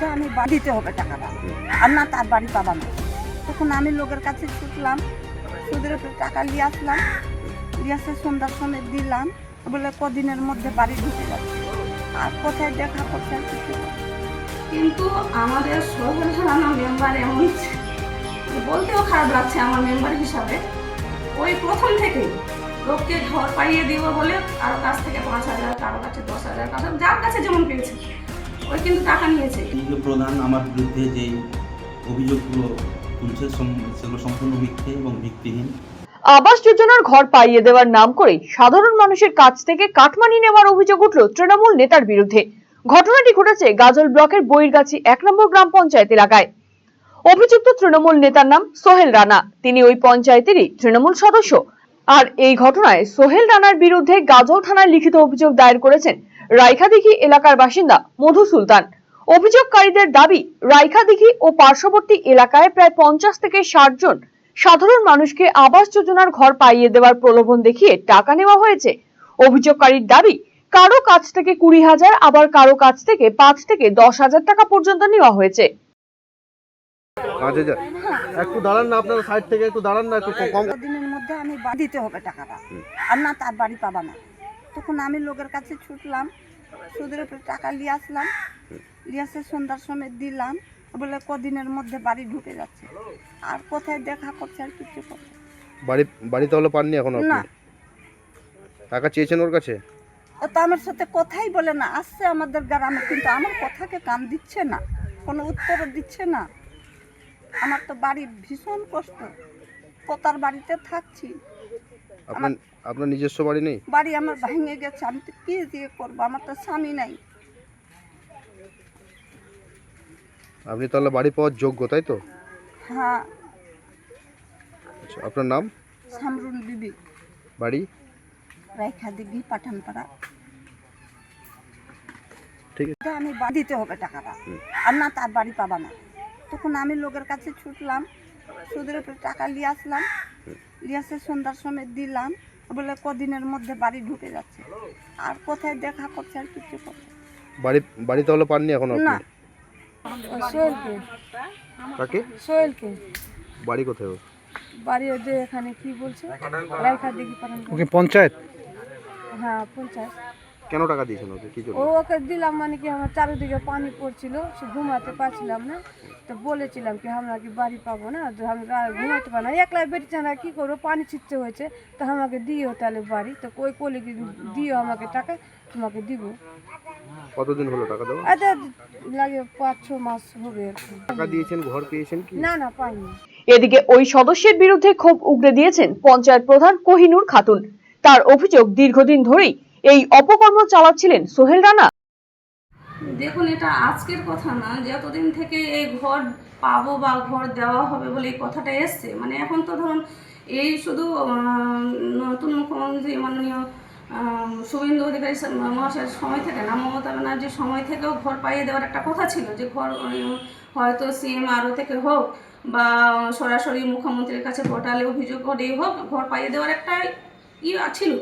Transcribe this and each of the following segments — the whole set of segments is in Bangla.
মধ্যে আমি দিতে হবে টাকাটা, আর না তার বাড়ি পাবা না। তখন আমি লোকের কাছে ছুটলাম, সুদের উপরে টাকা নিয়ে আসলাম, নিয়ে আসে সন্ধ্যার সময় দিলাম, বলে কদিনের মধ্যে বাড়ি ঢুকে যাচ্ছে। আর কোথায় দেখা করছে আর কিছু। কিন্তু আমাদের সোহেল রানা মেম্বার এমন, বলতেও খারাপ লাগছে আমার মেম্বার হিসাবে, ওই প্রথম থেকেই লোককে ঘর পাইয়ে দিব বলে কারো কাছ থেকে 5,000, কারো কাছে 10,000, কারো যার কাছে যেমন পেয়েছে ওই কিন্তু টাকা নিয়েছে। প্রধান আমার বিরুদ্ধে যে অভিযোগগুলো তুলছে সেগুলো সম্পূর্ণ মিথ্যে এবং ভিত্তিহীন। আবাস যোজনার ঘর পাইয়ে দেওয়ার নাম করে সাধারণ মানুষের কাছ থেকে কাটমানি নেওয়ার অভিযোগ উঠল তৃণমূল নেতার বিরুদ্ধে। ঘটনাটি ঘটেছে গাজল ব্লকের বইরগাছি 1 নম্বর গ্রাম পঞ্চায়েত এলাকায়। অভিযুক্ত তৃণমূল নেতার নাম সোহেল রানা, তিনি ওই পঞ্চায়েতেরই তৃণমূল সদস্য। আর এই ঘটনায় সোহেল রানার বিরুদ্ধে গাজল থানায় লিখিত অভিযোগ দায়ের করেছেন রাইখাদিঘি এলাকার বাসিন্দা মধু সুলতান। অভিযোগকারীদের দাবি, রাইখাদিঘি ও পার্শ্ববর্তী এলাকায় প্রায় 50 থেকে 60 জন সাধারণ মানুষকে আবাস যোজনার ঘর পাইয়ে দেওয়ার প্রলোভন দেখিয়ে টাকা নেওয়া হয়েছে। অভিযোগকারীর দাবি, কারো কাছ থেকে 20,000, আবার কারো কাছ থেকে 5 থেকে 10,000 টাকা পর্যন্ত নেওয়া হয়েছে। একটু দাঁড়ান না, আপনার সাইড থেকে একটু দাঁড়ান না, একটু কম। দিনের মধ্যে আমি দিতে হবে টাকাটা, আর না তার বাড়ি পাবা না। তখন আমি লোকের কাছে ছুটলাম, সুদের উপরে টাকা নিয়ে আসলাম, নিয়ে আসে সন্ধ্যার সময় দিলাম, বলে কদিনের মধ্যে বাড়ি ঢুকে যাচ্ছে। আর কোথায় দেখা করছে আর কিছু করছে। বাড়ি তাহলে পাননি এখনো? না, টাকা চেয়েছেন ওর কাছে? ও তো আমার সাথে কথাই বলে না। আসছে আমাদের গ্রামে, কিন্তু আমার কথাকে কান দিচ্ছে না, কোনো উত্তরও দিচ্ছে না। আমার তো বাড়ি ভীষণ কষ্ট, কোথার বাড়িতে থাকছি। আপনার নিজস্ব বাড়ি নেই? বাড়ি আমার ভেঙে গেছে, আমি তো কি দিয়ে করবো, আমার তো স্বামী নাই। আপনি তাহলে বাড়ি পাওয়ার যোগ্য, তাই তো? হ্যাঁ। আচ্ছা, আপনার নাম? সামরুল বিবি, বাড়ি? রাইখাদিঘি, পাঠানপাড়া। ঠিক আছে, আমি দিতে হবে টাকাটা, আর না তার বাড়ি পাবা না। তখন আমি লোকের কাছে ছুটলাম, সুদের উপরে টাকা নিয়ে আসলাম, নিয়ে আসে সন্ধ্যার সময় দিলাম, বলে কদিনের মধ্যে বাড়ি ঢুকে যাচ্ছে। আর কোথায় দেখা করছে আর কিছু করছে। বাড়ি তাহলে পাননি এখনো? না। সোহেলকে। কাকে? সোহেলকে। বাড়ি কোথায়? বাড়ি ওদের এখানে কি বলছে, রাইখাদিঘি পাঠানপাড়া। ওকে পঞ্চায়েত? হ্যাঁ, পঞ্চায়েত। কেন টাকা দিয়েছেন ওকে, কি জন্য? ওকে দিলাম মানে কি, আমার চারিদিকে পানি পড়ছিল, সে ঘুমাতে পারছিলাম না, তো বলেছিলাম কি আমরা কি বাড়ি পাবো না, তো আমরা ঘুমাতে পারবো না, একলাই বেরিয়েছি, আমরা কী করবো, পানি ছিটতে হয়েছে, তো আমাকে দিও তাহলে বাড়ি। তো কই বলে কি দিও আমাকে টাকা, তোমাকে দিব। কতদিন হলো টাকা দেওয়া? আচ্ছা, লাগে 5-6 মাস হবে আর কি। টাকা দিয়েছেন, ঘর পেয়েছেন কি? না না, পাইনি। এদিকে ওই সদস্যের বিরুদ্ধে ক্ষোভ উগরে দিয়েছেন পঞ্চায়েত প্রধান কোহিনুর খাতুন। তার অভিযোগ, দীর্ঘদিন ধরেই এই অপকর্ম চালাচ্ছিলেন সোহেল রানা। দেখুন, এটা আজকের কথা না, যতদিন থেকে এই ঘর পাবো বা ঘর দেওয়া হবে বলে এই কথাটা এসছে, মানে এখন তো ধরুন এই শুধু নতুন মুখ্যমন্ত্রী মাননীয় শুভেন্দু অধিকারী মহাশয়ের সময় থেকে না, মমতা ব্যানার্জির সময় থেকেও ঘর পাইয়ে দেওয়ার একটা কথা ছিল, যে ঘর হয়তো CMRO থেকে হোক বা সরাসরি মুখ্যমন্ত্রীর কাছে পোর্টালে অভিযোগ করেই হোক, ঘর পাইয়ে দেওয়ার একটা ছিল।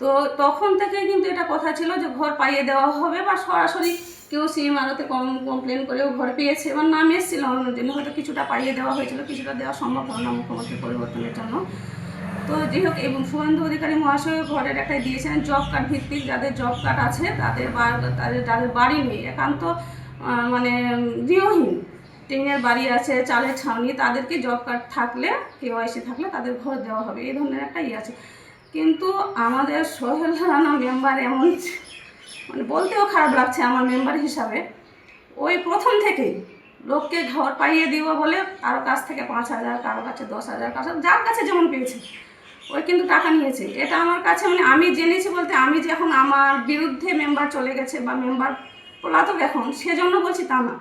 তো তখন থেকে কিন্তু এটা কথা ছিল যে ঘর পাইয়ে দেওয়া হবে, বা সরাসরি কেউ CMROতে কমপ্লেন করেও ঘর পেয়েছে, এবার নাম এসেছিল অন্য জন্য, হয়তো কিছুটা পাইয়ে দেওয়া হয়েছিল, কিছুটা দেওয়া সম্ভব হল না মুখ্যমন্ত্রী পরিবর্তনের জন্য। তো যাই হোক, এবং শুভেন্দু অধিকারী মহাশয় ঘরের একটা দিয়েছেন জব কার্ড ভিত্তিক, যাদের জব কার্ড আছে যাদের বাড়ি নেই, একান্ত মানে গৃহহীন, টিনের বাড়ি আছে, চালের ছাউনি, তাদেরকে জব কার্ড থাকলে, KYC থাকলে তাদের ঘর দেওয়া হবে, এই ধরনের একটা আছে। কিন্তু আমাদের সোহেল রানা মেম্বার এমন, মানে বলতেও খারাপ লাগছে আমার মেম্বার হিসাবে, ওই প্রথম থেকেই লোককে ঘর পাইয়ে দিব বলে কারো কাছ থেকে 5,000, কারো কাছে 10,000, কারো যার কাছে যেমন পেয়েছে ওই কিন্তু টাকা নিয়েছে। এটা আমার কাছে, মানে আমি জেনেছি বলতে, আমি যে এখন আমার বিরুদ্ধে মেম্বার চলে গেছে বা মেম্বার পলাতক এখন, সেজন্য বলছি তা না।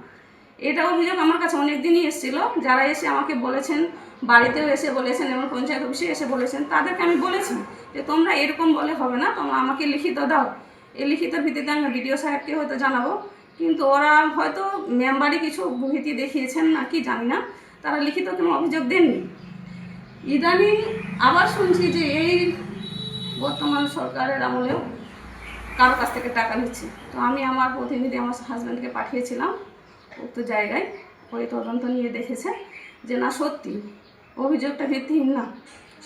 এটা অভিযোগ আমার কাছে অনেক দিনই এসেছিলো, যারা এসে আমাকে বলেছেন, বাড়িতেও এসে বলেছেন এবং পঞ্চায়েত অফিসে এসে বলেছেন, তাদেরকে আমি বলেছি যে তোমরা এরকম বলে হবে না, তোমরা আমাকে লিখিত দাও, এই লিখিত ভিত্তিতে আমি BDO সাহেবকে হয়তো জানাবো। কিন্তু ওরা হয়তো মেম্বারই কিছু ভীতি দেখিয়েছেন না কি জানি না, তারা লিখিত কোনো অভিযোগ দেননি। ইদানিং আবার শুনছি যে এই বর্তমান সরকারের আমলেও কারো কাছ থেকে টাকা নিচ্ছে। তো আমি আমার প্রতিনিধি আমার হাজব্যান্ডকে পাঠিয়েছিলাম, উক্ত জায়গায় ওই তদন্ত নিয়ে দেখেছে যে না সত্যি অভিযোগটা ভিত্তিহীন না,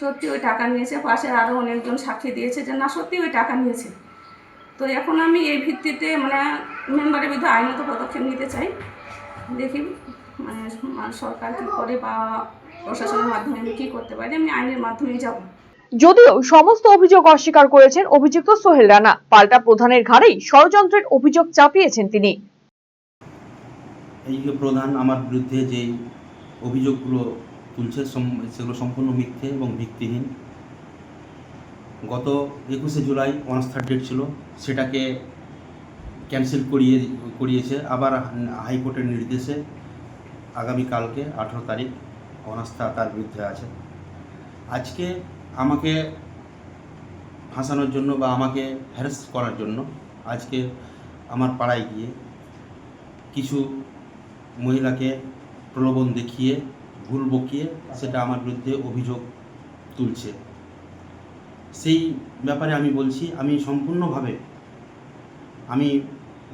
সত্যি ওই টাকা নিয়েছে। পাশে আরও অনেকজন সাক্ষী দিয়েছে যে না সত্যি ওই টাকা নিয়েছে। তো এখন আমি এই ভিত্তিতে মানে মেম্বারের বিরুদ্ধে আইনত পদক্ষেপ নিতে চাই। দেখি মানে সরকার কী করে বা প্রশাসনের মাধ্যমে আমি কী করতে পারি, আমি আইনের মাধ্যমেই যাব। যদিও সমস্ত অভিযোগ অস্বীকার করেছেন অভিযুক্ত সোহেল রানা, পাল্টা প্রধানের ঘাড়েই ষড়যন্ত্রের অভিযোগ চাপিয়েছেন তিনি। এই যে প্রধান আমার বিরুদ্ধে যেই অভিযোগগুলো তুলছে সেগুলো সম্পূর্ণ মিথ্যে এবং ভিত্তিহীন। গত 21শে জুলাই অনাস্থার ডেট ছিল, সেটাকে ক্যান্সেল করিয়েছে। আবার হাইকোর্টের নির্দেশে আগামীকালকে 18 তারিখ অনাস্থা তার বিরুদ্ধে আছে। আজকে আমাকে ফাঁসানোর জন্য বা আমাকে হ্যারাস করার জন্য আজকে আমার পাড়ায় গিয়ে কিছু মহিলাকে প্রলোভন দেখিয়ে ভুল বকিয়ে সেটা আমার বিরুদ্ধে অভিযোগ তুলছে। সেই ব্যাপারে আমি বলছি, আমি সম্পূর্ণভাবে আমি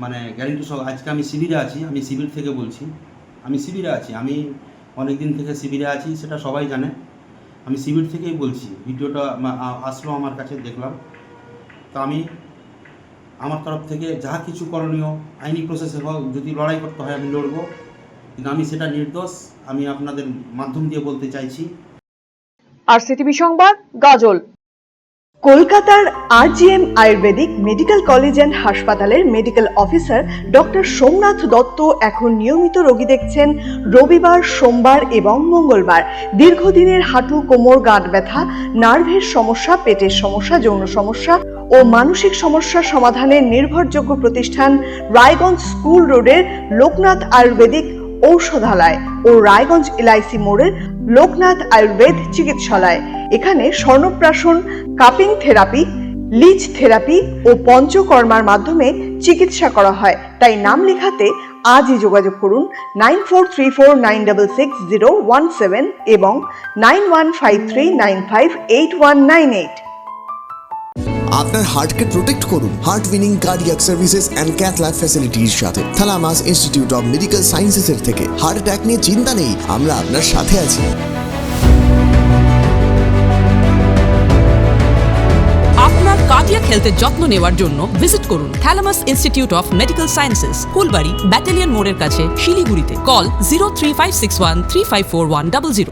মানে গ্যারেন্টি সহ আজকে আমি শিবিরে আছি। আমি শিবির থেকে বলছি, আমি শিবিরে আছি, আমি অনেক দিন থেকে শিবিরে আছি, সেটা সবাই জানে। আমি শিবির থেকেই বলছি, ভিডিওটা আসলো আমার কাছে, দেখলাম। তো আমি আমার তরফ থেকে যা কিছু করণীয় আইনি প্রসেসে হোক, যদি লড়াই করতে হয় আমি লড়বো, কিন্তু আমি সেটা নির্দোষ, আমি আপনাদের মাধ্যম দিয়ে বলতে চাইছি। RCTV সংবাদ, গাজল। কলকাতার RGM Ayurvedic medical college and হাসপাতালের medical officer doctor Somnath Dutta এখন নিয়মিত রোগী দেখছেন রবিবার, সোমবার এবং মঙ্গলবার। দীর্ঘদিনের হাঁটু, কোমর, গাঁট ব্যথা, নার্ভের সমস্যা, পেটের সমস্যা, যৌন সমস্যা ও মানসিক সমস্যা সমাধানের নির্ভরযোগ্য প্রতিষ্ঠান রায়গঞ্জ স্কুল রোডের লোকনাথ আয়ুর্বেদিক ঔষধালয় ও রায়গঞ্জ LIC মোড়ের লোকনাথ আয়ুর্বেদ চিকিৎসালয়। এখানে স্বর্ণপ্রাশন, কাপিং থেরাপি, লিচ থেরাপি ও পঞ্চকর্মার মাধ্যমে চিকিৎসা করা হয়। তাই নাম লেখাতে আজই যোগাযোগ করুন 9434966017 এবং 9153958198। আপনার হার্টকে প্রোটেক্ট করুন heart winning cardiac services and cath lab ফ্যাসিলিটির সাথে। থালামাস ইনস্টিটিউট অফ মেডিকেল সায়েন্সেসের থেকে। হার্ট অ্যাটাক নিয়ে চিন্তা নেই, আমরা আপনার সাথে আছি। আপনার কার্ডিয়াক হেলথের যত্ন নেওয়ার জন্য ভিজিট করুন থালামাস institute of medical sciences, Phulbari, battalion মোড়ের কাছে, শিলিগুড়িতে। কল 03561354100।